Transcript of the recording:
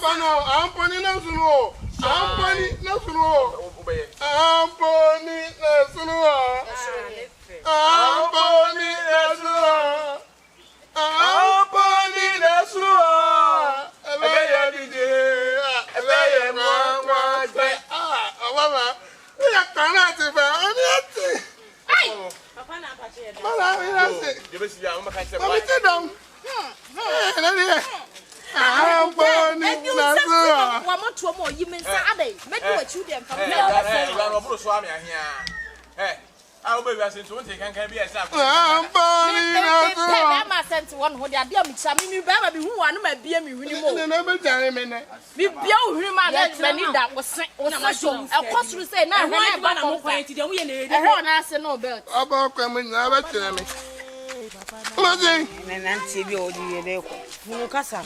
Amponi Nasuno. Amponi Nasuno. Amponi Nasuno. Amponi Nasuno. Amponi Nasuno. Ebeya DJ. Ebeya mama. Mama. Ya kana tiba. Aniati. Ai. Papa na pache. Mala ina. Jebesi ya mama kanse. Mama te dom. Amponi Nasuno. Wa moto mo yimensa adai. Make what you dem from. Wa bro so am ahia. I will be asking to take and be a staff. Amponi Nasuno. I'm sent one who they are dear me. Sammy, Baba, who are my beer me when you move. Never tell him. Me bio him that was sent on a mushroom. Of course, you say now, I'm not going to do it. I don't answer no belt. About coming never tell me. Nothing. And then TV or the Casa.